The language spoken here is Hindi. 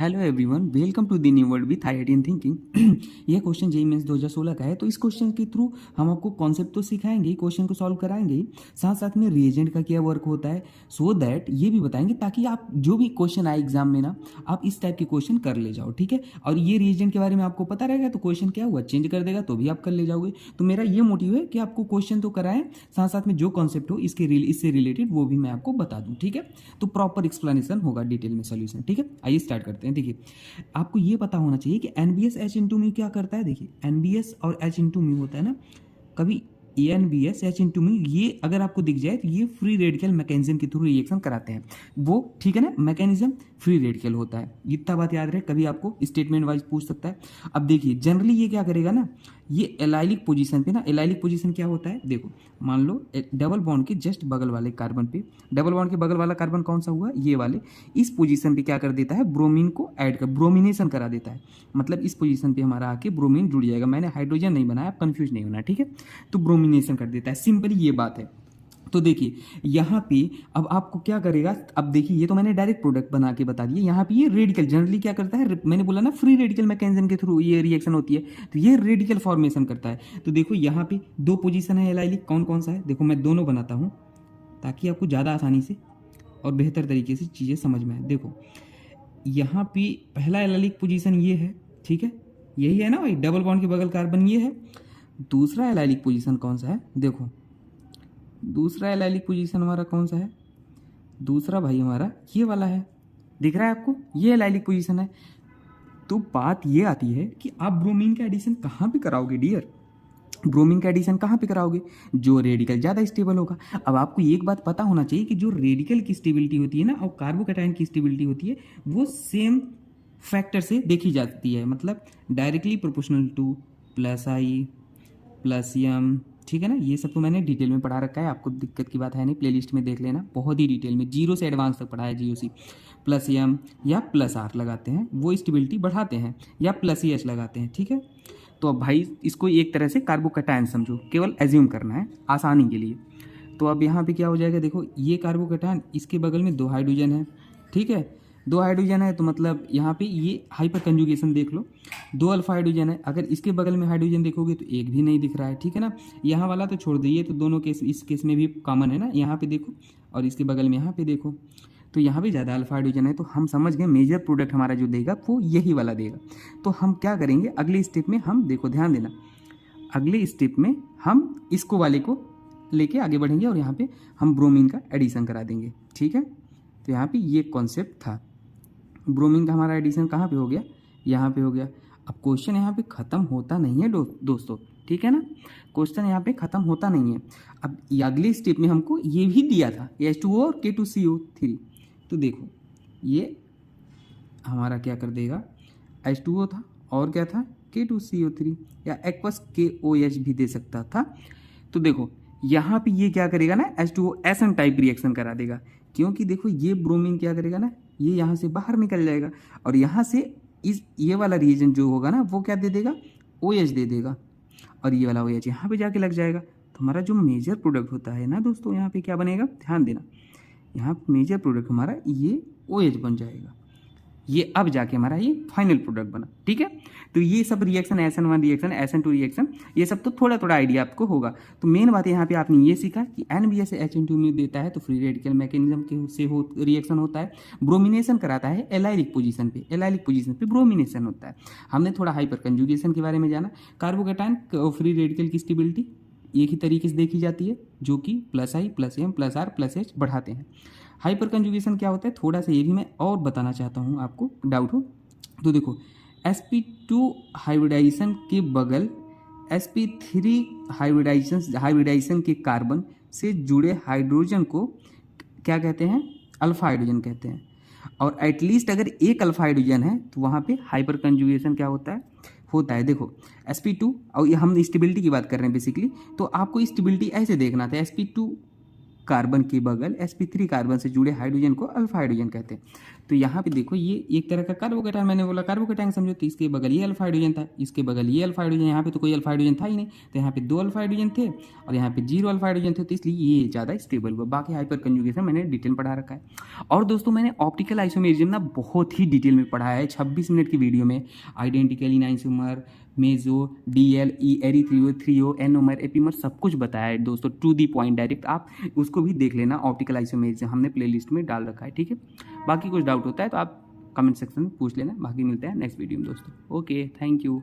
Hello everyone, welcome to the new world with IIT thinking. यह क्वेश्चन जेईई मेंस 2016 का है। तो इस क्वेश्चन के थ्रू हम आपको कॉन्सेप्ट तो सिखाएंगे, क्वेश्चन को सॉल्व कराएंगे, साथ साथ में रिएजेंट का क्या वर्क होता है, सो दैट ये भी बताएंगे ताकि आप जो भी क्वेश्चन आए एग्जाम में ना, आप इस टाइप के क्वेश्चन कर ले जाओ। ठीक है, और ये रिएजेंट के बारे में आपको पता रहेगा तो क्वेश्चन क्या हुआ चेंज कर देगा तो भी आप कर ले जाओगे। तो मेरा ये मोटिव है कि आपको क्वेश्चन तो कराएं, साथ साथ में जो कॉन्सेप्ट हो इससे रिलेटेड वो भी मैं आपको बता दूं। ठीक है, तो प्रॉपर एक्सप्लेनेशन होगा डिटेल में सोल्यूशन। ठीक है, आइए स्टार्ट करते हैं। देखिए, आपको ये पता होना चाहिए कि एनबीएस एच इंटू म्यू क्या करता है। देखिए, एनबीएस और एच इंटू म्यू होता है ना, कभी एनबीएस एच इंटू म्यू ये अगर आपको दिख जाए तो ये फ्री रेडिकल मैकेनिज्म के थ्रू रिएक्शन कराते हैं वो। ठीक है ना, मैकेनिज्म फ्री रेडिकल होता है, इतना बात याद रहे, कभी आपको स्टेटमेंट वाइज पूछ सकता है। अब देखिए, जनरली ये क्या करेगा ना, ये एलाइलिक पोजीशन पे ना, एलाइलिक पोजीशन क्या होता है, देखो मान लो डबल बॉन्ड के जस्ट बगल वाले कार्बन पे, डबल बॉन्ड के बगल वाला कार्बन कौन सा हुआ, ये वाले, इस पोजीशन पे क्या कर देता है, ब्रोमीन को ऐड कर, ब्रोमिनेशन करा देता है। मतलब इस पोजीशन पे हमारा आके ब्रोमीन जुड़ जाएगा। मैंने हाइड्रोजन नहीं बनाया, आप कंफ्यूज नहीं होना। ठीक है, तो ब्रोमिनेशन कर देता है, सिंपली ये बात है। तो देखिए यहाँ पे अब आपको क्या करेगा, अब देखिए ये तो मैंने डायरेक्ट प्रोडक्ट बना के बता दिया। यहाँ पे ये रेडिकल जनरली क्या करता है, मैंने बोला ना फ्री रेडिकल मैकेनिज्म के थ्रू ये रिएक्शन होती है, तो ये रेडिकल फॉर्मेशन करता है। तो देखो यहाँ पे दो पोजीशन है एलाइलिक, कौन कौन सा है, देखो मैं दोनों बनाता हूँ ताकि आपको ज़्यादा आसानी से और बेहतर तरीके से चीज़ें समझ में आए। देखो यहाँ पे पहला एलाइलिक पोजीशन ये है, ठीक है, यही है ना भाई, डबल बॉन्ड के बगल कार्बन ये है। दूसरा एलाइलिक पोजीशन कौन सा है, देखो दूसरा एलाइलिक पोजीशन हमारा कौन सा है, दूसरा भाई हमारा ये वाला है, दिख रहा है आपको, ये एलाइलिक पोजीशन है। तो बात ये आती है कि आप ब्रोमीन का एडिशन कहाँ पे कराओगे डियर, ब्रोमीन का एडिशन कहाँ पे कराओगे, जो रेडिकल ज़्यादा स्टेबल होगा। अब आपको एक बात पता होना चाहिए कि जो रेडिकल की स्टेबिलिटी होती है ना और कार्बोकैटायन की स्टेबिलिटी होती है वो सेम फैक्टर से देखी जाती है, मतलब directly proportional two plus I plus M. ठीक है ना, ये सब तो मैंने डिटेल में पढ़ा रखा है, आपको दिक्कत की बात है नहीं, प्लेलिस्ट में देख लेना, बहुत ही डिटेल में, जीरो से एडवांस तक पढ़ा है। जीओसी प्लस एम या प्लस आर लगाते हैं वो स्टेबिलिटी बढ़ाते हैं, या प्लस ई एच लगाते हैं। ठीक है, तो अब भाई इसको एक तरह से कार्बोकैटायन समझो, केवल एज्यूम करना है आसानी के लिए। तो अब यहाँ पे क्या हो जाएगा, देखो ये कार्बोकैटायन, इसके बगल में दो हाइड्रोजन है। ठीक है, दो हाइड्रोजन है तो मतलब यहाँ पे ये हाइपर कंजुगेशन देख लो, दो अल्फा हाइड्रोजन है, अगर इसके बगल में हाइड्रोजन देखोगे तो एक भी नहीं दिख रहा है। ठीक है ना, यहाँ वाला तो छोड़ दीजिए, तो दोनों केस इस केस में भी कॉमन है ना, यहाँ पे देखो और इसके बगल में यहाँ पे देखो, तो यहाँ पे ज़्यादा अल्फा हाइड्रोजन है, तो हम समझ गए मेजर प्रोडक्ट हमारा जो देगा वो यही वाला देगा। तो हम क्या करेंगे अगले स्टेप में, हम देखो ध्यान देना, अगले स्टेप में हम इसको वाले को लेके आगे बढ़ेंगे और यहाँ पे हम ब्रोमीन का एडिशन करा देंगे। ठीक है, तो यहाँ पे ये कॉन्सेप्ट था, ब्रोमीन का हमारा एडिशन कहाँ पे हो गया, यहाँ पे हो गया। अब क्वेश्चन यहाँ पे ख़त्म होता नहीं है दोस्तों, ठीक है ना, क्वेश्चन यहाँ पे ख़त्म होता नहीं है। अब अगले स्टेप में हमको ये भी दिया था H2O और K2CO3, तो देखो ये हमारा क्या कर देगा, H2O था और क्या था K2CO3, या एक्वस KOH भी दे सकता था। तो देखो यहाँ पे ये क्या करेगा ना, H2O SN टाइप रिएक्शन करा देगा, क्योंकि देखो ये ब्रोमीन क्या करेगा ना, ये यहाँ से बाहर निकल जाएगा और यहाँ से इस ये वाला रिएजेंट जो होगा ना वो क्या दे देगा, OH दे देगा, और ये वाला OH यहाँ पे जाके लग जाएगा। तो हमारा जो मेजर प्रोडक्ट होता है ना दोस्तों, यहाँ पे क्या बनेगा, ध्यान देना, यहाँ मेजर प्रोडक्ट हमारा ये OH बन जाएगा, ये अब जाके हमारा ये फाइनल प्रोडक्ट बना। ठीक है, तो ये सब reaction SN1 reaction SN2 reaction, ये सब तो थोड़ा थोड़ा आइडिया आपको होगा। तो मेन बात यहाँ पे आपने ये सीखा कि NBS H इंटू देता है तो फ्री रेडिकल मैकेनिज्म के से रिएक्शन होता है, ब्रोमिनेशन कराता है एलाइलिक पोजीशन पे, एलाइलिक पोजीशन पे ब्रोमिनेशन होता है। हमने थोड़ा हाइपर कंजुगेशन के बारे में जाना, कार्बोकैटायन फ्री रेडिकल की स्टेबिलिटी एक ही तरीके से देखी जाती है, जो कि plus I plus M plus R plus H बढ़ाते हैं। हाइपर कंजुगेशन क्या होता है, थोड़ा सा ये भी मैं और बताना चाहता हूँ, आपको डाउट हो तो देखो, sp2 हाइब्रिडाइजेशन के बगल sp3 हाइब्रिडाइजेशन के कार्बन से जुड़े हाइड्रोजन को क्या कहते हैं, अल्फा हाइड्रोजन कहते हैं। और एटलीस्ट अगर एक अल्फा हाइड्रोजन है तो वहाँ पे हाइपर कंजुगेशन क्या होता है देखो sp2, और ये हम स्टेबिलिटी की बात कर रहे हैं बेसिकली, तो आपको स्टेबिलिटी ऐसे देखना था, sp2 कार्बन के बगल sp3 कार्बन से जुड़े हाइड्रोजन को अल्फा हाइड्रोजन कहते हैं। तो यहाँ पे देखो ये एक तरह का कार्बोकेटायन, मैंने बोला कार्बोकेटायन समझो, तो इसके बगल ये अल्फा हाइड्रोजन था, इसके बगल ये अल्फा हाइड्रोजन, यहाँ पे तो कोई अल्फा हाइड्रोजन था ही नहीं, तो यहाँ पे 2 अल्फा हाइड्रोजन थे और यहाँ पे 0 अल्फा हाइड्रोजन थे, तो इसलिए ये ज़्यादा स्टेबल हुआ। बाकी हाइपर कंजुगेशन मैंने डिटेल पढ़ा रखा है। और दोस्तों मैंने ऑप्टिकल आइसोमेरिज्म ना बहुत ही डिटेल में पढ़ा है 26 मिनट की वीडियो में। Identical in isomer, meso, DL, E, erythro, threo, anomer, epimer सब कुछ बताया है दोस्तों, टू दी पॉइंट डायरेक्ट। आप उसको भी देख लेना, ऑप्टिकल आइसोमेरिज्म हमने प्लेलिस्ट में डाल रखा है, ठीक है। बाकी कुछ डाउट होता है तो आप कमेंट सेक्शन में पूछ लेना। बाकी मिलते हैं नेक्स्ट वीडियो में दोस्तों। Okay, thank you.